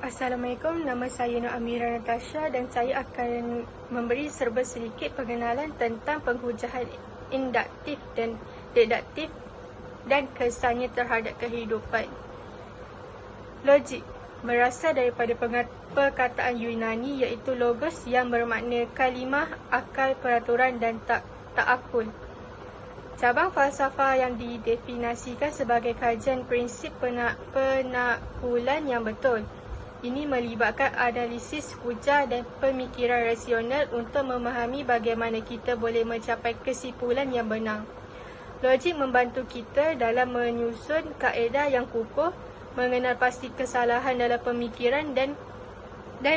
Assalamualaikum, nama saya Nur Amira Natasha dan saya akan memberi serba sedikit pengenalan tentang penghujahan induktif dan deduktif dan kesannya terhadap kehidupan. Logik berasal daripada perkataan Yunani iaitu logos yang bermakna kalimah, akal, peraturan dan ta'akul. Cabang falsafah yang didefinisikan sebagai kajian prinsip penakulan yang betul. Ini melibatkan analisis hujah dan pemikiran rasional untuk memahami bagaimana kita boleh mencapai kesimpulan yang benar. Logik membantu kita dalam menyusun kaedah yang kukuh, mengenal pasti kesalahan dalam pemikiran dan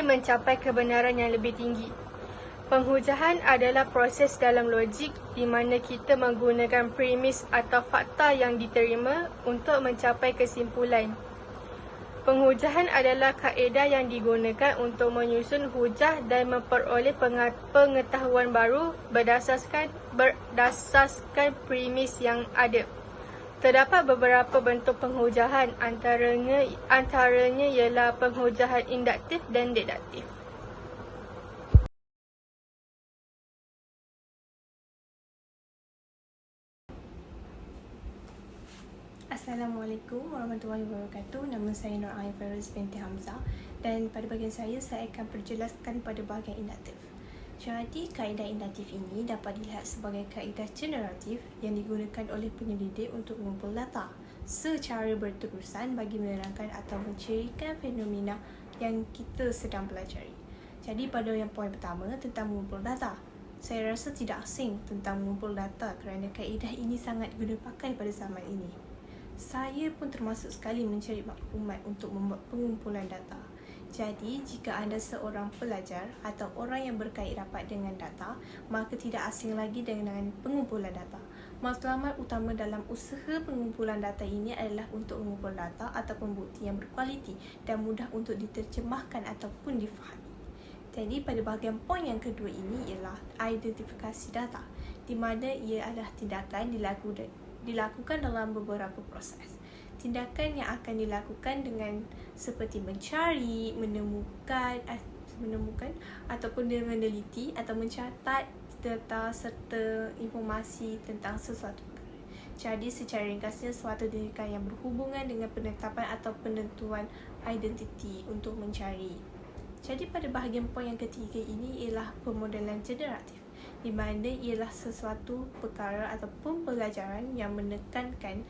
mencapai kebenaran yang lebih tinggi. Penghujahan adalah proses dalam logik di mana kita menggunakan premis atau fakta yang diterima untuk mencapai kesimpulan. Penghujahan adalah kaedah yang digunakan untuk menyusun hujah dan memperoleh pengetahuan baru berdasarkan premis yang ada. Terdapat beberapa bentuk penghujahan, antaranya ialah penghujahan induktif dan deduktif. Assalamualaikum warahmatullahi wabarakatuh. Nama saya Nur Ain Feroz binti Hamzah dan pada bahagian saya akan perjelaskan pada bahagian induktif. Jadi, kaedah induktif ini dapat dilihat sebagai kaedah generatif yang digunakan oleh penyelidik untuk mengumpul data secara berterusan bagi menerangkan atau mencirikan fenomena yang kita sedang pelajari. Jadi, pada yang poin pertama tentang mengumpul data. Saya rasa tidak asing tentang mengumpul data kerana kaedah ini sangat guna pakai pada zaman ini. Saya pun termasuk sekali mencari maklumat untuk membuat pengumpulan data. Jadi, jika anda seorang pelajar atau orang yang berkait rapat dengan data, maka tidak asing lagi dengan pengumpulan data. Matlamat utama dalam usaha pengumpulan data ini adalah untuk mengumpul data ataupun bukti yang berkualiti dan mudah untuk diterjemahkan ataupun difahami. Jadi, pada bahagian poin yang kedua ini ialah identifikasi data, di mana ia adalah tindakan dilakukan dalam beberapa proses. Tindakan yang akan dilakukan dengan seperti mencari, menemukan ataupun dengan meneliti atau mencatat data serta informasi tentang sesuatu perkara. Jadi secara ringkasnya suatu tindakan yang berhubungan dengan penetapan atau penentuan identiti untuk mencari. Jadi pada bahagian poin yang ketiga ini ialah pemodelan generatif, di mana ialah sesuatu perkara atau pembelajaran yang menekankan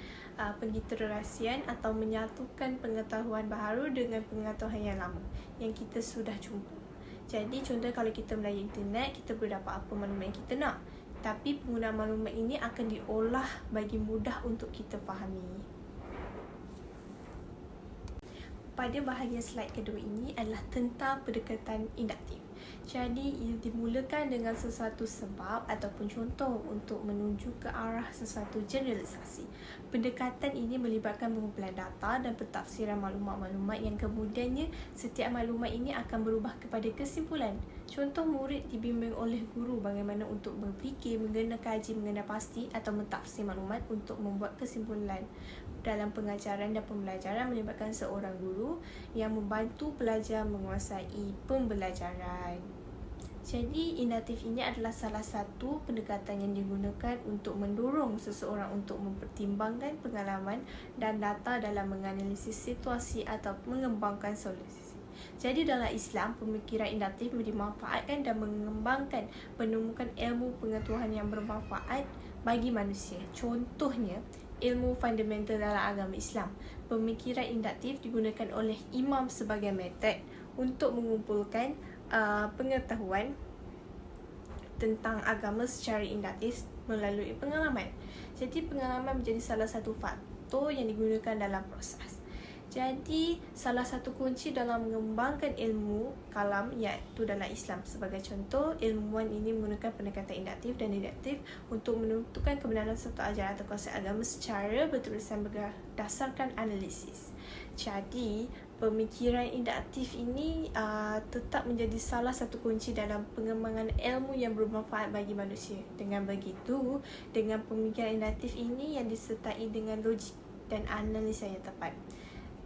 pengiterasian atau menyatukan pengetahuan baharu dengan pengetahuan yang lama yang kita sudah jumpa. Jadi contoh kalau kita melalui internet, kita boleh dapat apa maklumat yang kita nak, tapi penggunaan maklumat ini akan diolah bagi mudah untuk kita fahami. Pada bahagian slide kedua ini adalah tentang pendekatan induktif. Jadi, ia dimulakan dengan sesuatu sebab ataupun contoh untuk menuju ke arah sesuatu generalisasi. Pendekatan ini melibatkan pengumpulan data dan pentafsiran maklumat-maklumat yang kemudiannya setiap maklumat ini akan berubah kepada kesimpulan. Contoh, murid dibimbing oleh guru bagaimana untuk berfikir, mengenal kaji, mengenal pasti atau mentafsir maklumat untuk membuat kesimpulan. Dalam pengajaran dan pembelajaran melibatkan seorang guru yang membantu pelajar menguasai pembelajaran. Jadi, induktif ini adalah salah satu pendekatan yang digunakan untuk mendorong seseorang untuk mempertimbangkan pengalaman dan data dalam menganalisis situasi atau mengembangkan solusi. Jadi, dalam Islam, pemikiran induktif dimanfaatkan dan mengembangkan penemukan ilmu pengetahuan yang bermanfaat bagi manusia. Contohnya, ilmu fundamental dalam agama Islam. Pemikiran induktif digunakan oleh imam sebagai metod untuk mengumpulkan pengetahuan tentang agama secara induktif melalui pengalaman. Jadi pengalaman menjadi salah satu faktor yang digunakan dalam proses. Jadi salah satu kunci dalam mengembangkan ilmu kalam iaitu dalam Islam. Sebagai contoh, ilmuwan ini menggunakan pendekatan induktif dan deduktif untuk menentukan kebenaran serta ajaran atau konsep agama secara berterusan berdasarkan analisis. Jadi pemikiran induktif ini tetap menjadi salah satu kunci dalam pengembangan ilmu yang bermanfaat bagi manusia. Dengan begitu, dengan pemikiran induktif ini yang disertai dengan logik dan analisa yang tepat.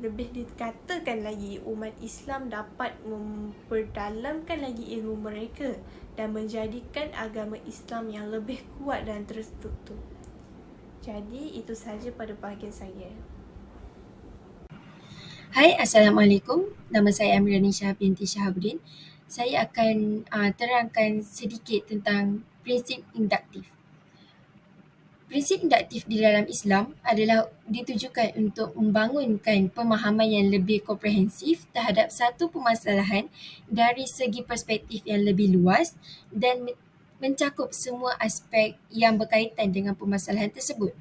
lebih dikatakan lagi umat Islam dapat memperdalamkan lagi ilmu mereka dan menjadikan agama Islam yang lebih kuat dan terstruktur. Jadi itu sahaja pada bahagian saya. Hai, Assalamualaikum. Nama saya Amrani Shah binti Shahabuddin. Saya akan terangkan sedikit tentang prinsip induktif. Prinsip induktif di dalam Islam adalah ditujukan untuk membangunkan pemahaman yang lebih komprehensif terhadap satu permasalahan dari segi perspektif yang lebih luas dan mencakup semua aspek yang berkaitan dengan permasalahan tersebut.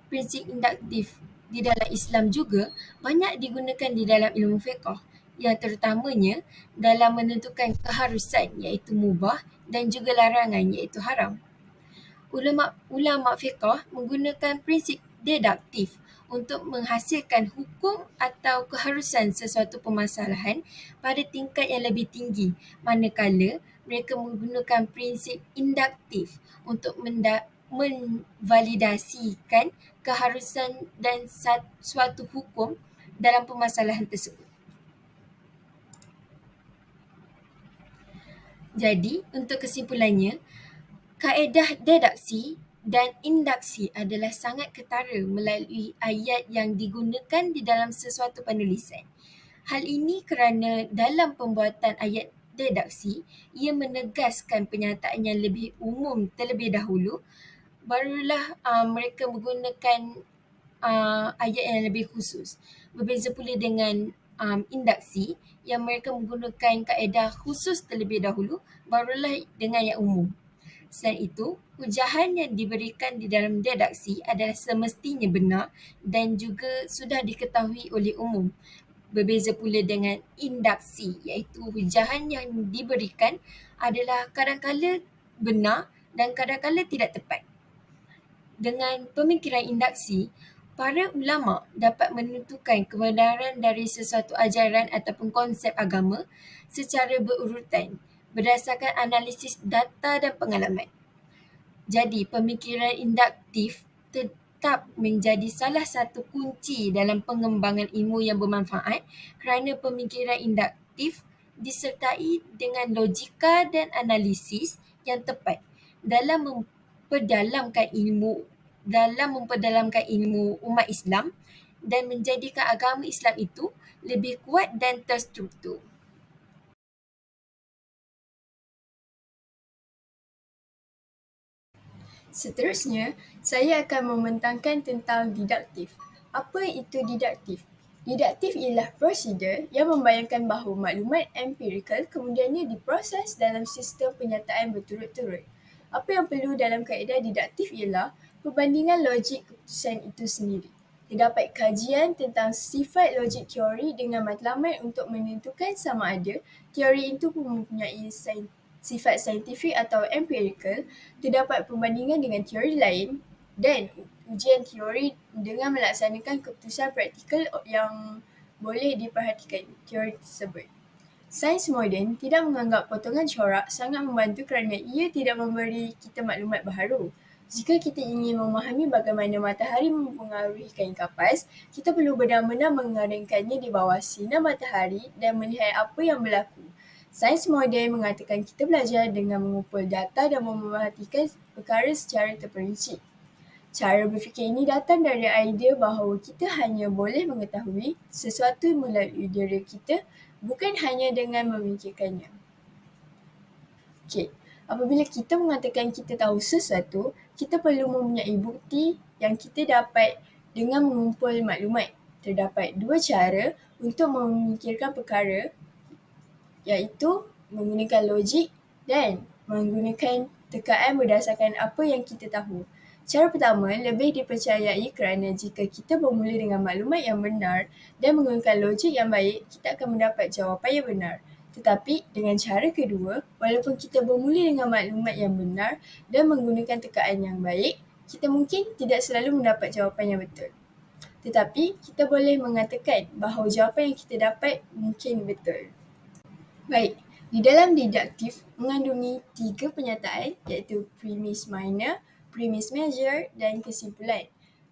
Prinsip induktif di dalam Islam juga banyak digunakan di dalam ilmu fiqh, yang terutamanya dalam menentukan keharusan iaitu mubah dan juga larangan iaitu haram. Ulama fiqh menggunakan prinsip deduktif untuk menghasilkan hukum atau keharusan sesuatu permasalahan pada tingkat yang lebih tinggi, manakala mereka menggunakan prinsip induktif untuk menvalidasikan keharusan dan suatu hukum dalam permasalahan tersebut. Jadi, untuk kesimpulannya, kaedah deduksi dan induksi adalah sangat ketara melalui ayat yang digunakan di dalam sesuatu penulisan. Hal ini kerana dalam pembuatan ayat deduksi, ia menegaskan penyataan yang lebih umum terlebih dahulu, barulah mereka menggunakan ayat yang lebih khusus. Berbeza pula dengan induksi yang mereka menggunakan kaedah khusus terlebih dahulu, barulah dengan yang umum. Selain itu, hujahan yang diberikan di dalam deduksi adalah semestinya benar dan juga sudah diketahui oleh umum. Berbeza pula dengan induksi, iaitu hujahan yang diberikan adalah kadang-kala benar dan kadang-kala tidak tepat. Dengan pemikiran induksi, para ulama dapat menentukan kebenaran dari sesuatu ajaran ataupun konsep agama secara berurutan berdasarkan analisis data dan pengalaman. Jadi, pemikiran induktif tetap menjadi salah satu kunci dalam pengembangan ilmu yang bermanfaat kerana pemikiran induktif disertai dengan logika dan analisis yang tepat dalam memperdalamkan ilmu umat Islam dan menjadikan agama Islam itu lebih kuat dan terstruktur. Seterusnya, saya akan membentangkan tentang didaktif. Apa itu didaktif? Didaktif ialah prosedur yang membayangkan bahawa maklumat empirikal kemudiannya diproses dalam sistem penyataan berturut-turut. Apa yang perlu dalam kaedah didaktif ialah perbandingan logik keputusan itu sendiri. Terdapat kajian tentang sifat logik teori dengan matlamat untuk menentukan sama ada teori itu mempunyai sifat saintifik atau empirikal, terdapat perbandingan dengan teori lain dan ujian teori dengan melaksanakan keputusan praktikal yang boleh diperhatikan teori tersebut. Sains moden tidak menganggap potongan corak sangat membantu kerana ia tidak memberi kita maklumat baharu. Jika kita ingin memahami bagaimana matahari mempengaruhi kain kapas, kita perlu benar-benar mengeringkannya di bawah sinar matahari dan melihat apa yang berlaku. Sains moden mengatakan kita belajar dengan mengumpul data dan memerhatikan perkara secara terperinci. Cara berfikir ini datang dari idea bahawa kita hanya boleh mengetahui sesuatu melalui diri kita, bukan hanya dengan memikirkannya. Okey, apabila kita mengatakan kita tahu sesuatu, kita perlu mempunyai bukti yang kita dapat dengan mengumpul maklumat. Terdapat dua cara untuk memikirkan perkara, iaitu menggunakan logik dan menggunakan tekaan berdasarkan apa yang kita tahu. Cara pertama lebih dipercayai kerana jika kita bermula dengan maklumat yang benar dan menggunakan logik yang baik, kita akan mendapat jawapan yang benar. Tetapi dengan cara kedua, walaupun kita bermula dengan maklumat yang benar dan menggunakan tekaan yang baik, kita mungkin tidak selalu mendapat jawapan yang betul. Tetapi kita boleh mengatakan bahawa jawapan yang kita dapat mungkin betul. Baik, di dalam deduktif mengandungi 3 penyataan iaitu premise minor, premise major dan kesimpulan.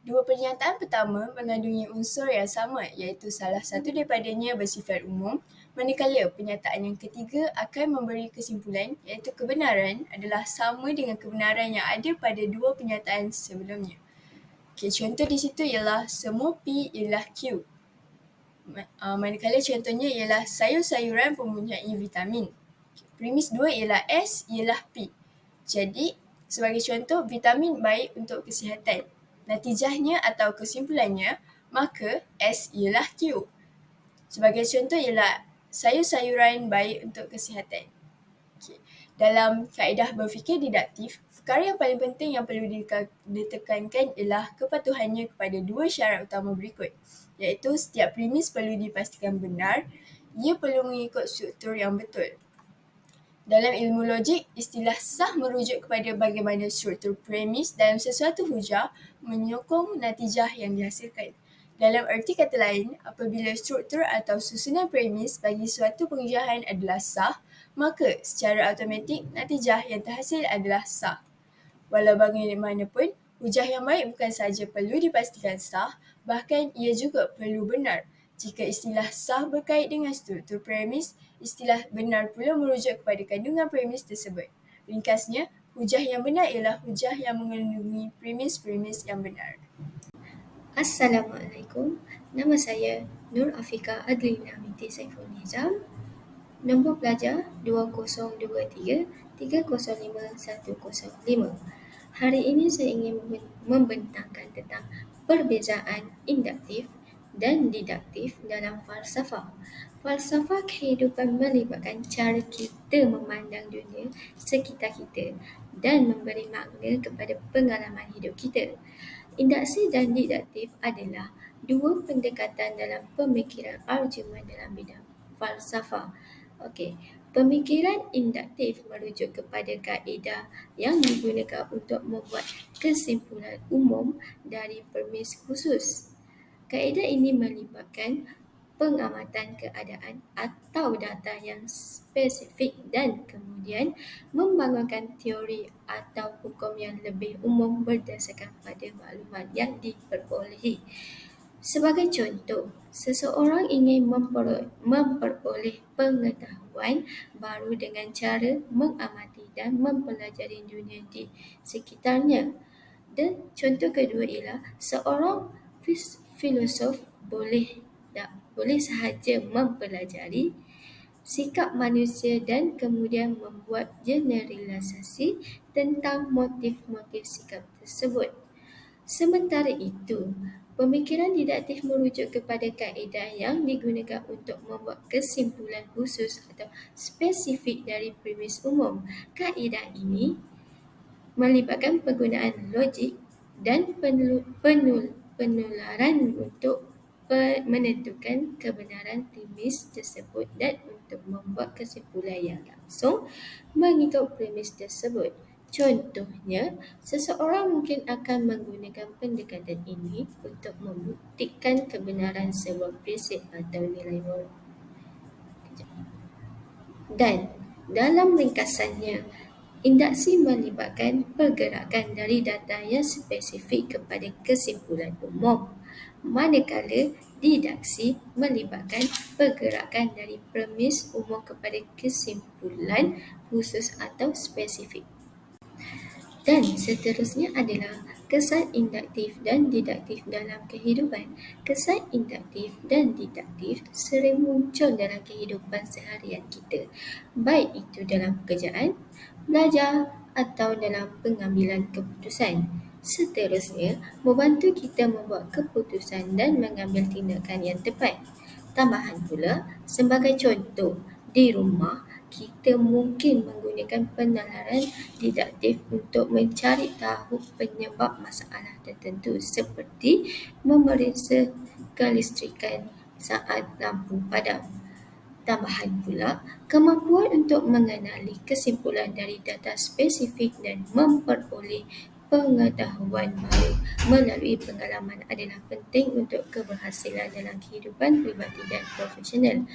Dua pernyataan pertama mengandungi unsur yang sama iaitu salah satu daripadanya bersifat umum, manakala pernyataan yang ketiga akan memberi kesimpulan iaitu kebenaran adalah sama dengan kebenaran yang ada pada dua pernyataan sebelumnya. Contoh di situ ialah semua P ialah Q. Manakala contohnya ialah sayur-sayuran mempunyai vitamin. Premis 2 ialah S ialah P. Jadi, sebagai contoh, vitamin baik untuk kesihatan. Natijahnya atau kesimpulannya, maka S ialah Q. Sebagai contoh ialah sayur-sayuran baik untuk kesihatan. Okay. Dalam kaedah berfikir didaktif, perkara yang paling penting yang perlu ditekankan ialah kepatuhannya kepada dua syarat utama berikut, iaitu setiap premis perlu dipastikan benar, ia perlu mengikut struktur yang betul. Dalam ilmu logik, istilah sah merujuk kepada bagaimana struktur premis dalam sesuatu hujah menyokong natijah yang dihasilkan. Dalam erti kata lain, apabila struktur atau susunan premis bagi suatu penghujahan adalah sah, maka secara automatik natijah yang terhasil adalah sah. Walau bagaimanapun, hujah yang baik bukan sahaja perlu dipastikan sah, bahkan ia juga perlu benar. Jika istilah sah berkait dengan struktur premis, istilah benar pula merujuk kepada kandungan premis tersebut. Ringkasnya, hujah yang benar ialah hujah yang mengandungi premis-premis yang benar. Assalamualaikum. Nama saya Nur Afika Adlina binti Saiful Nizam. Nombor pelajar 2023-305-105. Hari ini saya ingin membentangkan tentang perbezaan induktif dan didaktif dalam falsafah. Falsafah kehidupan melibatkan cara kita memandang dunia sekitar kita dan memberi makna kepada pengalaman hidup kita. Induksi dan didaktif adalah dua pendekatan dalam pemikiran argumen dalam bidang falsafah. Okey, pemikiran induktif merujuk kepada kaedah yang digunakan untuk membuat kesimpulan umum dari premis khusus. Kaedah ini melibatkan pengamatan keadaan atau data yang spesifik dan kemudian membangunkan teori atau hukum yang lebih umum berdasarkan pada maklumat yang diperolehi. Sebagai contoh, seseorang ingin memperoleh pengetahuan baru dengan cara mengamati dan mempelajari dunia di sekitarnya. Dan contoh kedua ialah seorang filosof boleh sahaja mempelajari sikap manusia dan kemudian membuat generalisasi tentang motif-motif sikap tersebut. Sementara itu, pemikiran didaktif merujuk kepada kaedah yang digunakan untuk membuat kesimpulan khusus atau spesifik dari premis umum. Kaedah ini melibatkan penggunaan logik dan penularan untuk menentukan kebenaran premis tersebut dan untuk membuat kesimpulan yang langsung mengikut premis tersebut. Contohnya, seseorang mungkin akan menggunakan pendekatan ini untuk membuktikan kebenaran sebuah prinsip atau nilai moral. Dan dalam ringkasannya, induksi melibatkan pergerakan dari data yang spesifik kepada kesimpulan umum, manakala didaksi melibatkan pergerakan dari premis umum kepada kesimpulan khusus atau spesifik. Dan seterusnya adalah kesan induktif dan didaktif dalam kehidupan. Kesan induktif dan didaktif sering muncul dalam kehidupan seharian kita, baik itu dalam pekerjaan, belajar atau dalam pengambilan keputusan. Seterusnya, membantu kita membuat keputusan dan mengambil tindakan yang tepat. Tambahan pula, sebagai contoh, di rumah, kita mungkin menggunakan penalaran didaktif untuk mencari tahu penyebab masalah tertentu seperti memeriksa kelistrikan saat lampu padam. Tambahan pula, kemampuan untuk mengenali kesimpulan dari data spesifik dan memperoleh pengetahuan baru melalui pengalaman adalah penting untuk keberhasilan dalam kehidupan peribadi dan profesional.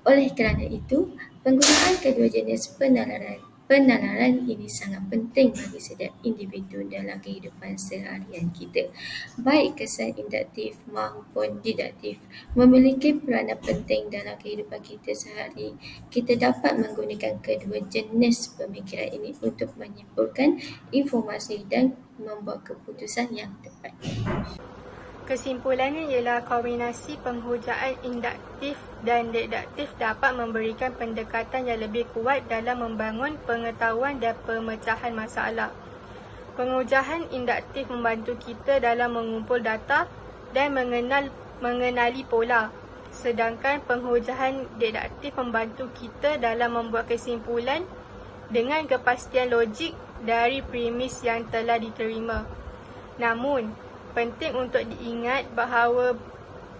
Oleh kerana itu, penggunaan kedua jenis penalaran Penalaran ini sangat penting bagi setiap individu dalam kehidupan seharian kita. Baik kesan induktif maupun diduktif memiliki peranan penting dalam kehidupan kita sehari. Kita dapat menggunakan kedua jenis pemikiran ini untuk menyimpulkan informasi dan membuat keputusan yang tepat. Kesimpulannya ialah kombinasi penghujaan induktif dan deduktif dapat memberikan pendekatan yang lebih kuat dalam membangun pengetahuan dan pemecahan masalah. Penghujaan induktif membantu kita dalam mengumpul data dan mengenali pola, sedangkan penghujaan deduktif membantu kita dalam membuat kesimpulan dengan kepastian logik dari premis yang telah diterima. Namun, penting untuk diingat bahawa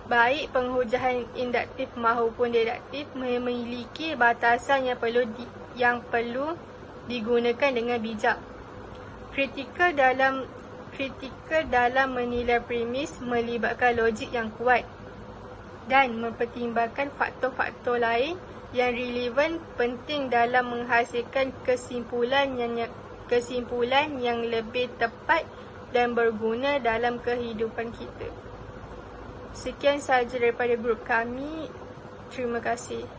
baik penghujaan induktif maupun deduktif memiliki batasan yang perlu digunakan dengan bijak. Kritikal dalam menilai premis melibatkan logik yang kuat dan mempertimbangkan faktor-faktor lain yang relevan penting dalam menghasilkan kesimpulan yang lebih tepat dan berguna dalam kehidupan kita. Sekian sahaja daripada grup kami. Terima kasih.